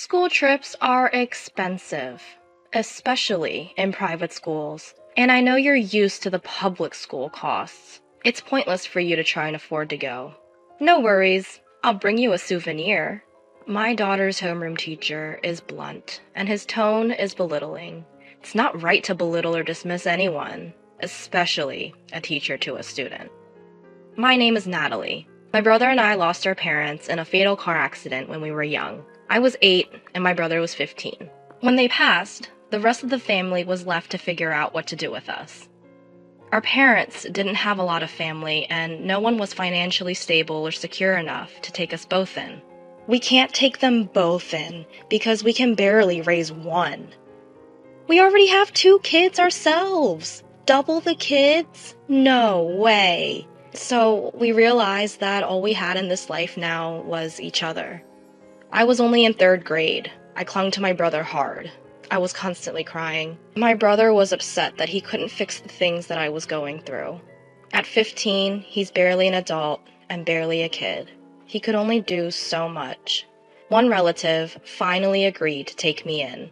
School trips are expensive, especially in private schools. And I know you're used to the public school costs. It's pointless for you to try and afford to go. No worries, I'll bring you a souvenir. My daughter's homeroom teacher is blunt, and his tone is belittling. It's not right to belittle or dismiss anyone, especially a teacher to a student. My name is Natalie. My brother and I lost our parents in a fatal car accident when we were young. I was 8 and my brother was 15. When they passed, the rest of the family was left to figure out what to do with us. Our parents didn't have a lot of family and no one was financially stable or secure enough to take us both in. We can't take them both in because we can barely raise one. We already have 2 kids ourselves. Double the kids? No way. So we realized that all we had in this life now was each other. I was only in 3rd grade. I clung to my brother hard. I was constantly crying. My brother was upset that he couldn't fix the things that I was going through. At 15, he's barely an adult and barely a kid. He could only do so much. One relative finally agreed to take me in.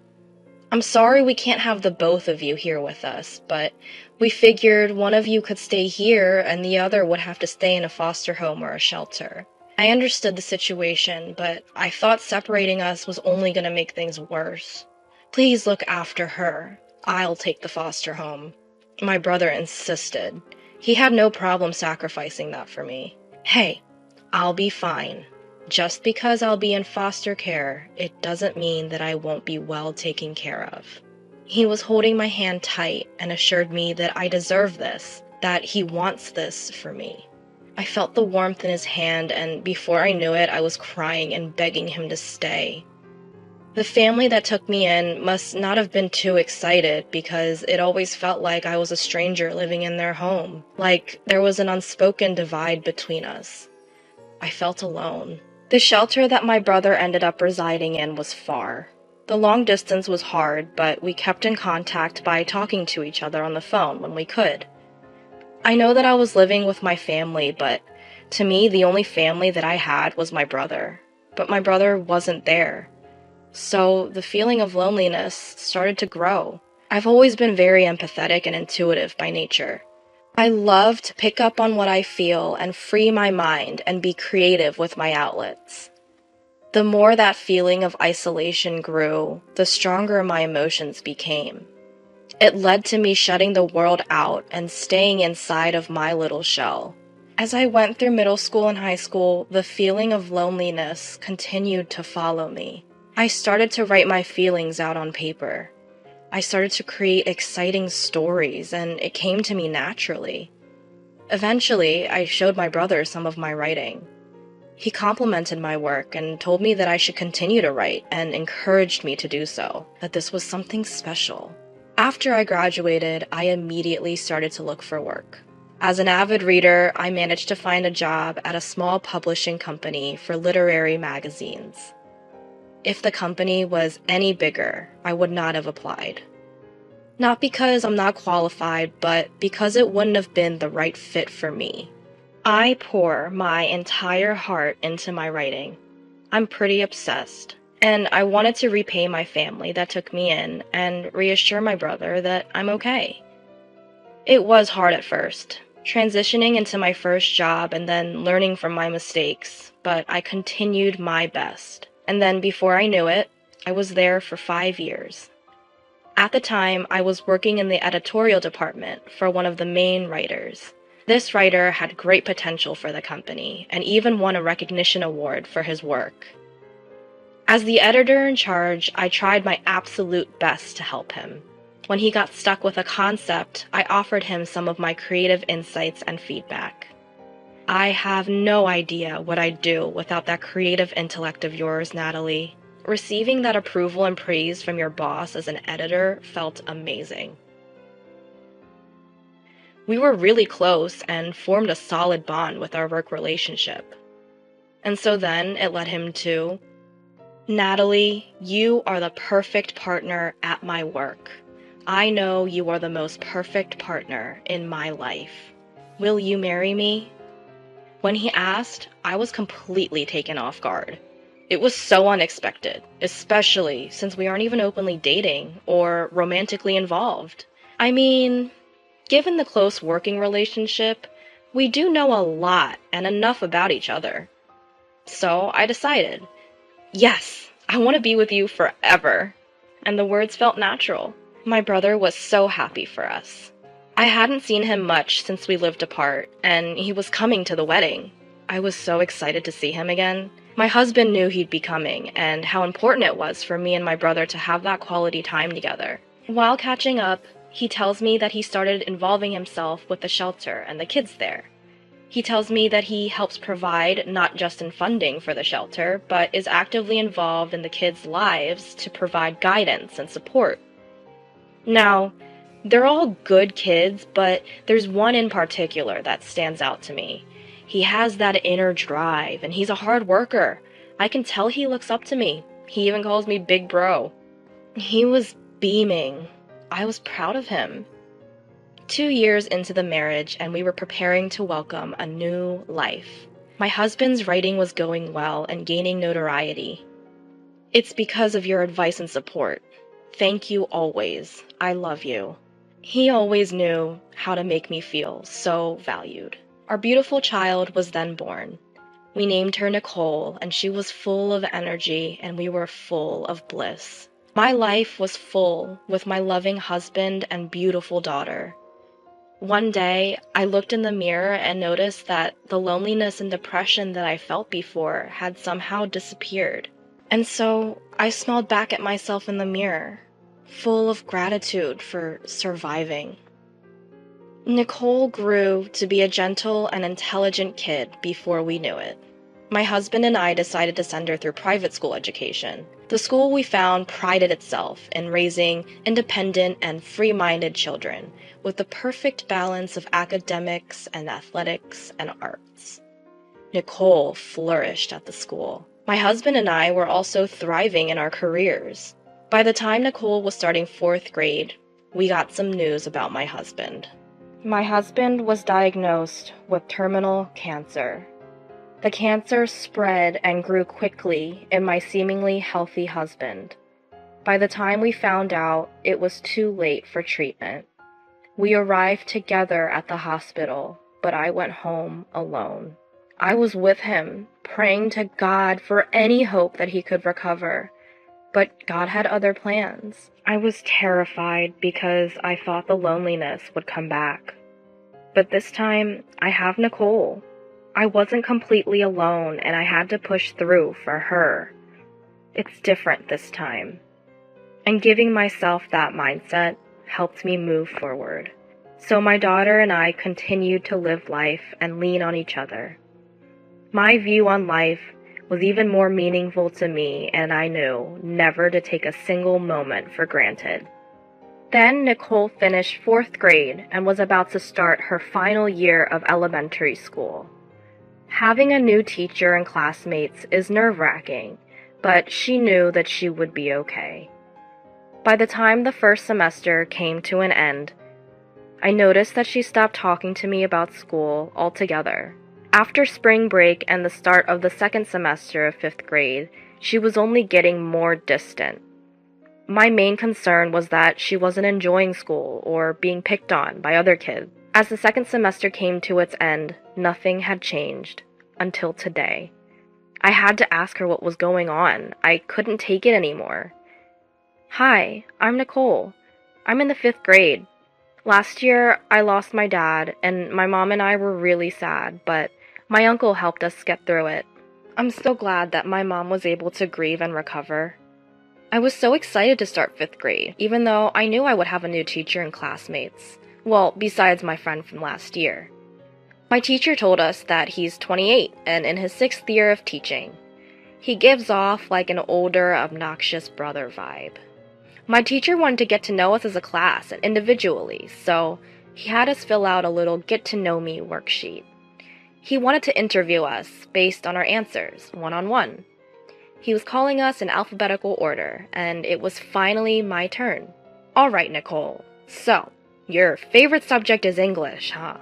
I'm sorry we can't have the both of you here with us, but we figured one of you could stay here and the other would have to stay in a foster home or a shelter. I understood the situation, but I thought separating us was only going to make things worse. Please look after her. I'll take the foster home. My brother insisted. He had no problem sacrificing that for me. Hey, I'll be fine. Just because I'll be in foster care, it doesn't mean that I won't be well taken care of. He was holding my hand tight and assured me that I deserve this, that he wants this for me. I felt the warmth in his hand, and before I knew it, I was crying and begging him to stay. The family that took me in must not have been too excited because it always felt like I was a stranger living in their home, like there was an unspoken divide between us. I felt alone. The shelter that my brother ended up residing in was far. The long distance was hard, but we kept in contact by talking to each other on the phone when we could. I know that I was living with my family, but to me, the only family that I had was my brother. But my brother wasn't there. So the feeling of loneliness started to grow. I've always been very empathetic and intuitive by nature. I love to pick up on what I feel and free my mind and be creative with my outlets. The more that feeling of isolation grew, the stronger my emotions became. It led to me shutting the world out and staying inside of my little shell. As I went through middle school and high school, the feeling of loneliness continued to follow me. I started to write my feelings out on paper. I started to create exciting stories, and it came to me naturally. Eventually, I showed my brother some of my writing. He complimented my work and told me that I should continue to write and encouraged me to do so, that this was something special. After I graduated, I immediately started to look for work. As an avid reader, I managed to find a job at a small publishing company for literary magazines. If the company was any bigger, I would not have applied. Not because I'm not qualified, but because it wouldn't have been the right fit for me. I pour my entire heart into my writing. I'm pretty obsessed, and I wanted to repay my family that took me in and reassure my brother that I'm okay. It was hard at first, transitioning into my first job and then learning from my mistakes, but I continued my best. And then before I knew it, I was there for 5 years. At the time, I was working in the editorial department for one of the main writers. This writer had great potential for the company and even won a recognition award for his work. As the editor in charge, I tried my absolute best to help him. When he got stuck with a concept, I offered him some of my creative insights and feedback. I have no idea what I'd do without that creative intellect of yours, Natalie. Receiving that approval and praise from your boss as an editor felt amazing. We were really close and formed a solid bond with our work relationship. And so then it led him to, Natalie, you are the perfect partner at my work. I know you are the most perfect partner in my life. Will you marry me? When he asked, I was completely taken off guard. It was so unexpected, especially since we aren't even openly dating or romantically involved. I mean, given the close working relationship, we do know a lot and enough about each other. So I decided, yes, I want to be with you forever. And the words felt natural. My brother was so happy for us. I hadn't seen him much since we lived apart, and he was coming to the wedding. I was so excited to see him again. My husband knew he'd be coming, and how important it was for me and my brother to have that quality time together. While catching up, he tells me that he started involving himself with the shelter and the kids there. He tells me that he helps provide not just in funding for the shelter, but is actively involved in the kids' lives to provide guidance and support. Now, they're all good kids, but there's one in particular that stands out to me. He has that inner drive, and he's a hard worker. I can tell he looks up to me. He even calls me Big Bro. He was beaming. I was proud of him. 2 years into the marriage, and we were preparing to welcome a new life. My husband's writing was going well and gaining notoriety. It's because of your advice and support. Thank you always. I love you. He always knew how to make me feel so valued. Our beautiful child was then born. We named her Nicole, and she was full of energy, and we were full of bliss. My life was full with my loving husband and beautiful daughter. One day, I looked in the mirror and noticed that the loneliness and depression that I felt before had somehow disappeared. And so I smiled back at myself in the mirror, full of gratitude for surviving. Nicole grew to be a gentle and intelligent kid before we knew it. My husband and I decided to send her through private school education. The school we found prided itself in raising independent and free-minded children with the perfect balance of academics and athletics and arts. Nicole flourished at the school. My husband and I were also thriving in our careers. By the time Nicole was starting 4th grade, we got some news about my husband. My husband was diagnosed with terminal cancer. The cancer spread and grew quickly in my seemingly healthy husband. By the time we found out, it was too late for treatment. We arrived together at the hospital, but I went home alone. I was with him, praying to God for any hope that he could recover. But God had other plans. I was terrified because I thought the loneliness would come back. But this time, I have Nicole. I wasn't completely alone, and I had to push through for her. It's different this time. And giving myself that mindset helped me move forward. So my daughter and I continued to live life and lean on each other. My view on life was even more meaningful to me, and I knew never to take a single moment for granted. Then Nicole finished 4th grade and was about to start her final year of elementary school. Having a new teacher and classmates is nerve-wracking, but she knew that she would be okay. By the time the first semester came to an end, I noticed that she stopped talking to me about school altogether. After spring break and the start of the second semester of 5th grade, she was only getting more distant. My main concern was that she wasn't enjoying school or being picked on by other kids. As the second semester came to its end, nothing had changed until today. I had to ask her what was going on. I couldn't take it anymore. Hi, I'm Nicole. I'm in the 5th grade. Last year, I lost my dad, and my mom and I were really sad, but my uncle helped us get through it. I'm so glad that my mom was able to grieve and recover. I was so excited to start 5th grade, even though I knew I would have a new teacher and classmates. Well, besides my friend from last year. My teacher told us that he's 28 and in his 6th year of teaching. He gives off like an older, obnoxious brother vibe. My teacher wanted to get to know us as a class and individually, so he had us fill out a little get-to-know-me worksheet. He wanted to interview us based on our answers, one-on-one. He was calling us in alphabetical order, and it was finally my turn. All right, Nicole. So, your favorite subject is English, huh?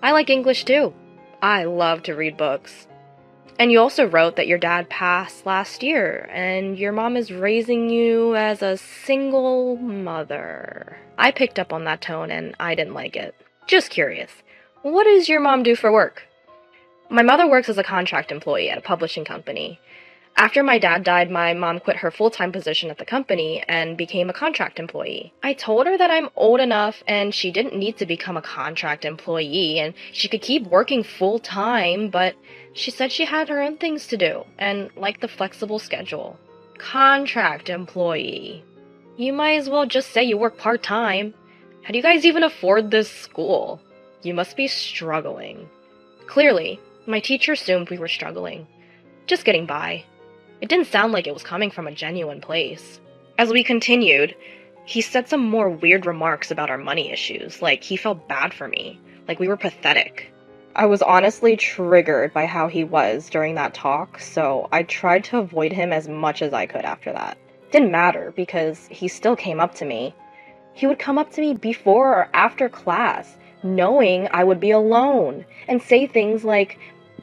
I like English too. I love to read books. And you also wrote that your dad passed last year, and your mom is raising you as a single mother. I picked up on that tone, and I didn't like it. Just curious, what does your mom do for work? My mother works as a contract employee at a publishing company. After my dad died, my mom quit her full-time position at the company and became a contract employee. I told her that I'm old enough and she didn't need to become a contract employee and she could keep working full-time, but she said she had her own things to do and liked the flexible schedule. Contract employee. You might as well just say you work part-time. How do you guys even afford this school? You must be struggling. Clearly, my teacher assumed we were struggling. Just getting by. It didn't sound like it was coming from a genuine place. As we continued, he said some more weird remarks about our money issues, like he felt bad for me, like we were pathetic. I was honestly triggered by how he was during that talk, so I tried to avoid him as much as I could after that. Didn't matter, because he still came up to me. He would come up to me before or after class, knowing I would be alone, and say things like,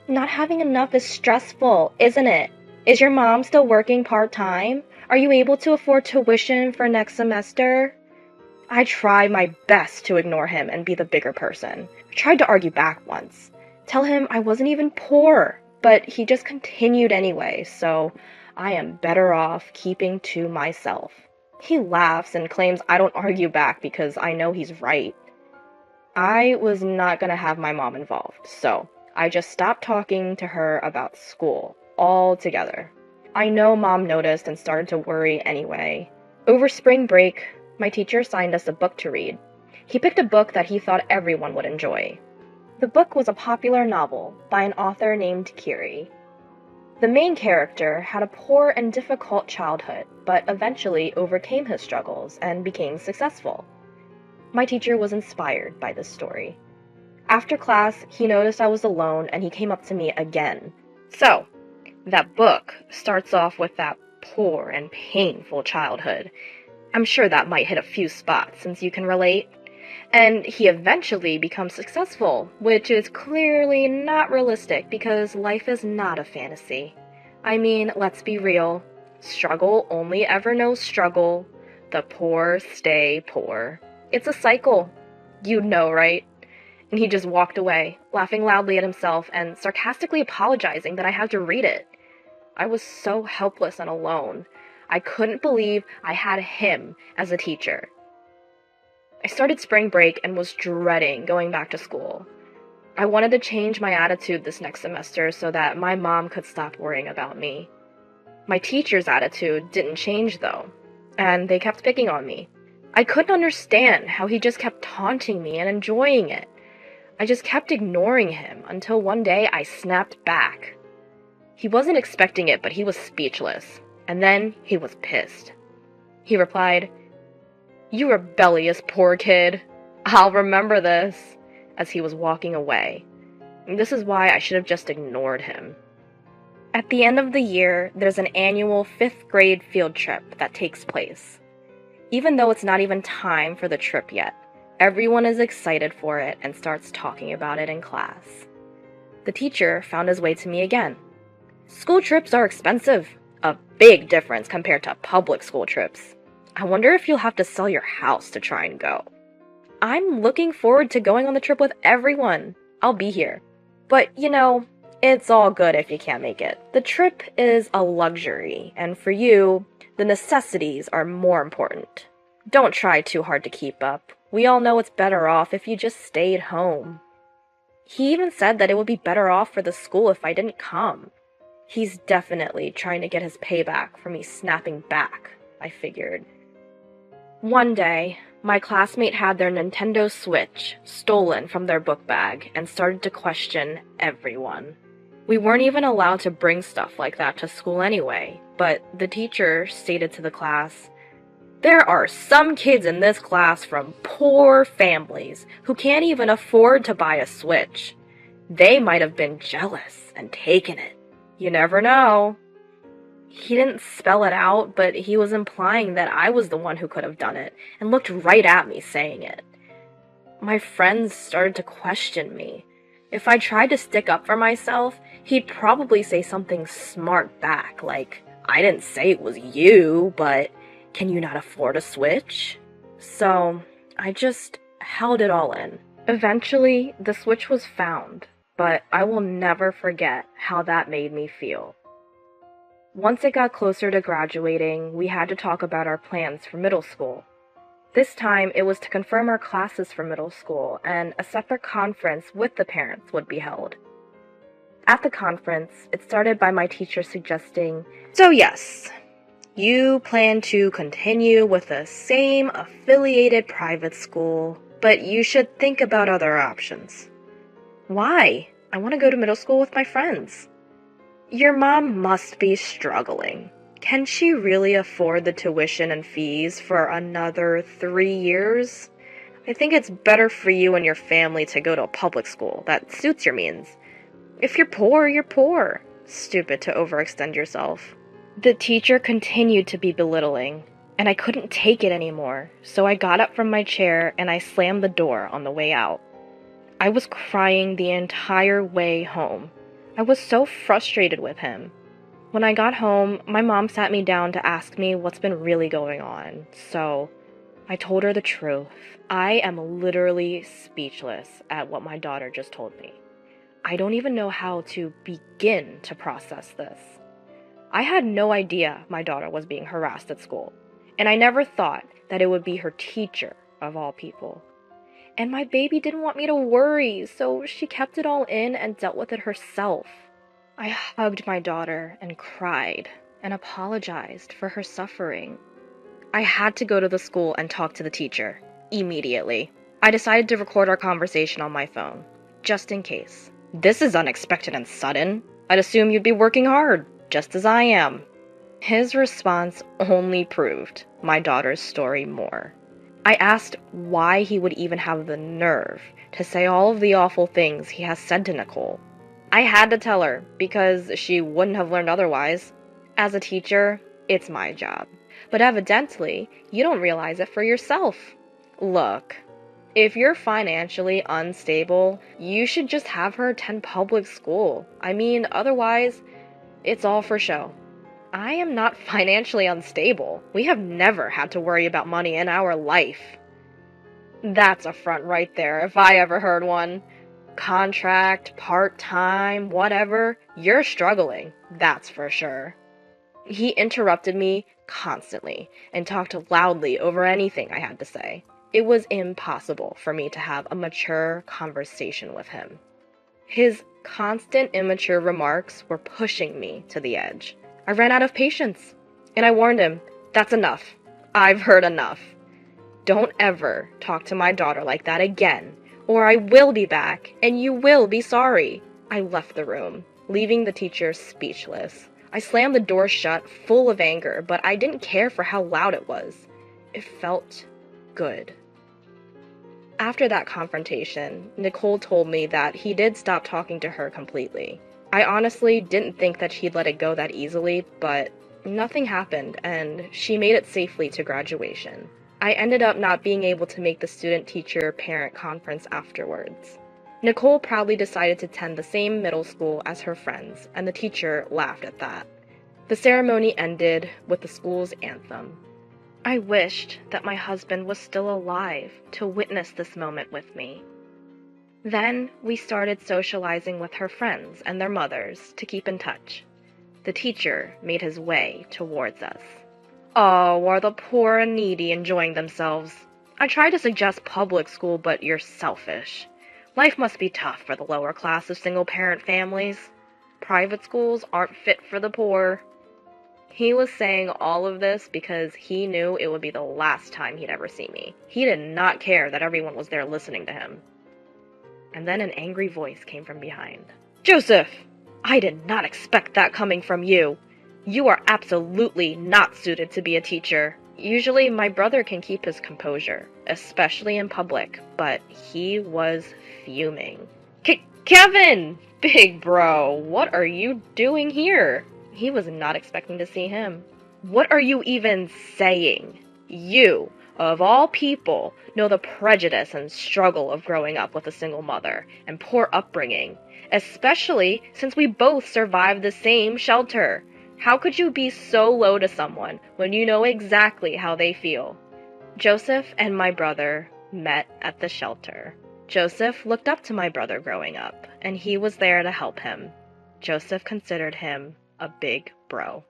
"Not having enough is stressful, isn't it? Is your mom still working part-time? Are you able to afford tuition for next semester?" I tried my best to ignore him and be the bigger person. I tried to argue back once, tell him I wasn't even poor, but he just continued anyway, so I am better off keeping to myself. He laughs and claims I don't argue back because I know he's right. I was not gonna have my mom involved, so I just stopped talking to her about school altogether. I know Mom noticed and started to worry anyway. Over spring break, my teacher assigned us a book to read. He picked a book that he thought everyone would enjoy. The book was a popular novel by an author named Kiri. The main character had a poor and difficult childhood, but eventually overcame his struggles and became successful. My teacher was inspired by this story. After class, he noticed I was alone and he came up to me again. "So, that book starts off with that poor and painful childhood. I'm sure that might hit a few spots since you can relate. And he eventually becomes successful, which is clearly not realistic because life is not a fantasy. I mean, let's be real. Struggle only ever knows struggle. The poor stay poor. It's a cycle. You know, right?" And he just walked away, laughing loudly at himself and sarcastically apologizing that I had to read it. I was so helpless and alone. I couldn't believe I had him as a teacher. I started spring break and was dreading going back to school. I wanted to change my attitude this next semester so that my mom could stop worrying about me. My teacher's attitude didn't change though, and they kept picking on me. I couldn't understand how he just kept taunting me and enjoying it. I just kept ignoring him until one day I snapped back. He wasn't expecting it, but he was speechless, and then he was pissed. He replied, "You rebellious poor kid. I'll remember this," as he was walking away. And this is why I should have just ignored him. At the end of the year, there's an annual 5th grade field trip that takes place. Even though it's not even time for the trip yet, everyone is excited for it and starts talking about it in class. The teacher found his way to me again. "School trips are expensive. A big difference compared to public school trips. I wonder if you'll have to sell your house to try and go." "I'm looking forward to going on the trip with everyone. I'll be here. But, it's all good if you can't make it. The trip is a luxury, and for you, the necessities are more important. Don't try too hard to keep up. We all know it's better off if you just stayed home." He even said that it would be better off for the school if I didn't come. He's definitely trying to get his payback for me snapping back, I figured. One day, my classmate had their Nintendo Switch stolen from their book bag and started to question everyone. We weren't even allowed to bring stuff like that to school anyway, but the teacher stated to the class, "There are some kids in this class from poor families who can't even afford to buy a Switch. They might have been jealous and taken it. You never know." He didn't spell it out, but he was implying that I was the one who could have done it, and looked right at me saying it. My friends started to question me. If I tried to stick up for myself, he'd probably say something smart back, like, I didn't say it was you, but can you not afford a Switch? So, I just held it all in. Eventually, the Switch was found, but I will never forget how that made me feel. Once it got closer to graduating, we had to talk about our plans for middle school. This time, it was to confirm our classes for middle school, and a separate conference with the parents would be held. At the conference, it started by my teacher suggesting, "So yes, you plan to continue with the same affiliated private school, but you should think about other options." Why? I want to go to middle school with my friends. Your mom must be struggling. Can she really afford the tuition and fees for another 3 years? I think it's better for you and your family to go to a public school that suits your means. If you're poor, you're poor. Stupid to overextend yourself. The teacher continued to be belittling, and I couldn't take it anymore, so I got up from my chair and I slammed the door on the way out. I was crying the entire way home. I was so frustrated with him. When I got home, my mom sat me down to ask me what's been really going on, so I told her the truth. I am literally speechless at what my daughter just told me. I don't even know how to begin to process this. I had no idea my daughter was being harassed at school, and I never thought that it would be her teacher, of all people. And my baby didn't want me to worry, so she kept it all in and dealt with it herself. I hugged my daughter and cried and apologized for her suffering. I had to go to the school and talk to the teacher, immediately. I decided to record our conversation on my phone, just in case. "This is unexpected and sudden. I'd assume you'd be working hard, just as I am." His response only proved my daughter's story more. I asked why he would even have the nerve to say all of the awful things he has said to Nicole. I had to tell her, because she wouldn't have learned otherwise. As a teacher, it's my job. But evidently, you don't realize it for yourself. Look, if you're financially unstable, you should just have her attend public school. I mean, otherwise, it's all for show. I am not financially unstable. We have never had to worry about money in our life. That's a front right there, if I ever heard one. Contract, part-time, whatever, you're struggling, that's for sure. He interrupted me constantly and talked loudly over anything I had to say. It was impossible for me to have a mature conversation with him. His constant immature remarks were pushing me to the edge. I ran out of patience, and I warned him, "That's enough. I've heard enough. Don't ever talk to my daughter like that again, or I will be back, and you will be sorry." I left the room, leaving the teacher speechless. I slammed the door shut, full of anger, but I didn't care for how loud it was. It felt good. After that confrontation, Nicole told me that he did stop talking to her completely. I honestly didn't think that she'd let it go that easily, but nothing happened, and she made it safely to graduation. I ended up not being able to make the student-teacher-parent conference afterwards. Nicole proudly decided to attend the same middle school as her friends, and the teacher laughed at that. The ceremony ended with the school's anthem. I wished that my husband was still alive to witness this moment with me. Then we started socializing with her friends and their mothers to keep in touch. The teacher made his way towards us. "Oh, are the poor and needy enjoying themselves? I tried to suggest public school, but you're selfish. Life must be tough for the lower class of single-parent families. Private schools aren't fit for the poor." He was saying all of this because he knew it would be the last time he'd ever see me. He did not care that everyone was there listening to him. And then an angry voice came from behind. "Joseph! I did not expect that coming from you. You are absolutely not suited to be a teacher." Usually my brother can keep his composure, especially in public, but he was fuming. Kevin! Big bro, what are you doing here?" He was not expecting to see him. "What are you even saying? You of all people, know the prejudice and struggle of growing up with a single mother and poor upbringing, especially since we both survived the same shelter. How could you be so low to someone when you know exactly how they feel? Joseph and my brother met at the shelter. Joseph looked up to my brother growing up, and he was there to help him. Joseph considered him a big bro.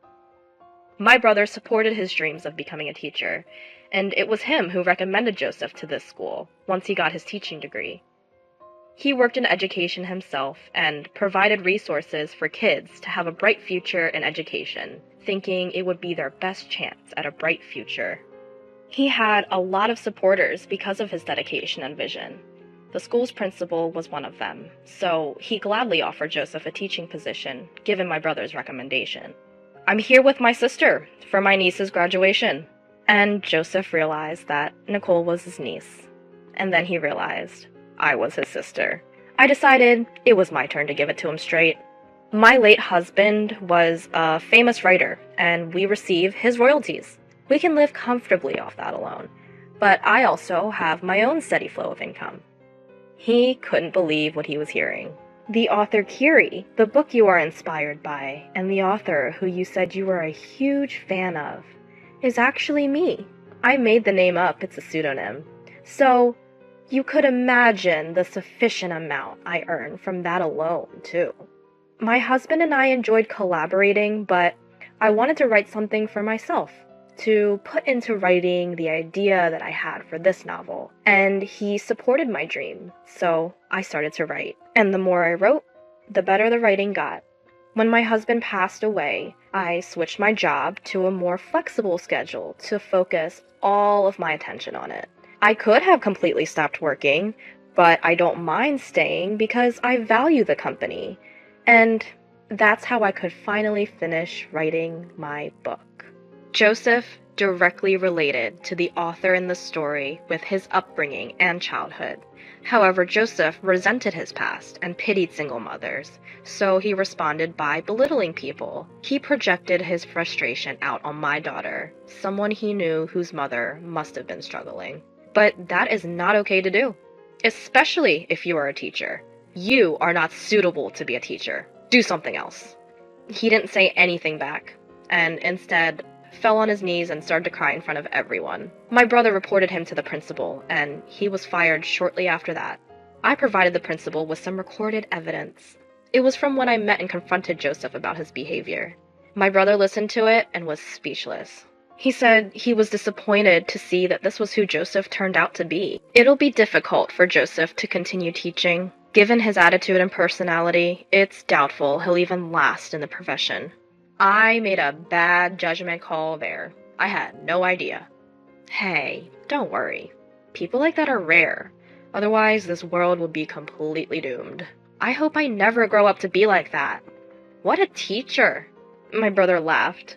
My brother supported his dreams of becoming a teacher, and it was him who recommended Joseph to this school once he got his teaching degree. He worked in education himself and provided resources for kids to have a bright future in education, thinking it would be their best chance at a bright future. He had a lot of supporters because of his dedication and vision. The school's principal was one of them, so he gladly offered Joseph a teaching position, given my brother's recommendation. "I'm here with my sister for my niece's graduation." And Joseph realized that Nicole was his niece. And then he realized I was his sister. I decided it was my turn to give it to him straight. My late husband was a famous writer, and we receive his royalties. We can live comfortably off that alone, but I also have my own steady flow of income. He couldn't believe what he was hearing. "The author Curie, the book you are inspired by, and the author who you said you were a huge fan of, is actually me. I made the name up, it's a pseudonym. So, you could imagine the sufficient amount I earn from that alone, too." My husband and I enjoyed collaborating, but I wanted to write something for myself, to put into writing the idea that I had for this novel, and he supported my dream, so I started to write. And the more I wrote, the better the writing got. When my husband passed away, I switched my job to a more flexible schedule to focus all of my attention on it. I could have completely stopped working, but I don't mind staying because I value the company. And that's how I could finally finish writing my book. Joseph directly related to the author in the story with his upbringing and childhood. However, Joseph resented his past and pitied single mothers, so he responded by belittling people. He projected his frustration out on my daughter, someone he knew whose mother must have been struggling. But that is not okay to do, especially if you are a teacher. You are not suitable to be a teacher. Do something else. He didn't say anything back, and instead fell on his knees and started to cry in front of everyone. My brother reported him to the principal, and he was fired shortly after that. I provided the principal with some recorded evidence. It was from when I met and confronted Joseph about his behavior. My brother listened to it and was speechless. He said he was disappointed to see that this was who Joseph turned out to be. It'll be difficult for Joseph to continue teaching. Given his attitude and personality, it's doubtful he'll even last in the profession. I made a bad judgment call there. I had no idea. Hey, don't worry. People like that are rare. Otherwise, this world would be completely doomed. I hope I never grow up to be like that. What a teacher. My brother laughed.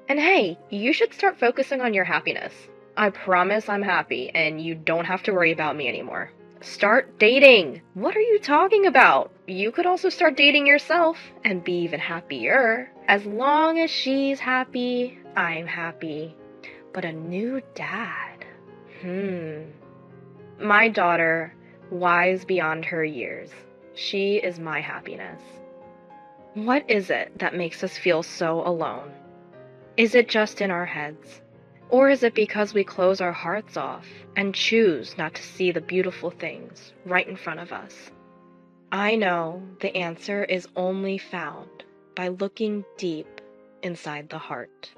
And hey, you should start focusing on your happiness. I promise I'm happy, and you don't have to worry about me anymore. Start dating. What are you talking about? You could also start dating yourself and be even happier. As long as she's happy, I'm happy. But a new dad? My daughter, wise beyond her years. She is my happiness. What is it that makes us feel so alone? Is it just in our heads? Or is it because we close our hearts off and choose not to see the beautiful things right in front of us? I know the answer is only found by looking deep inside the heart.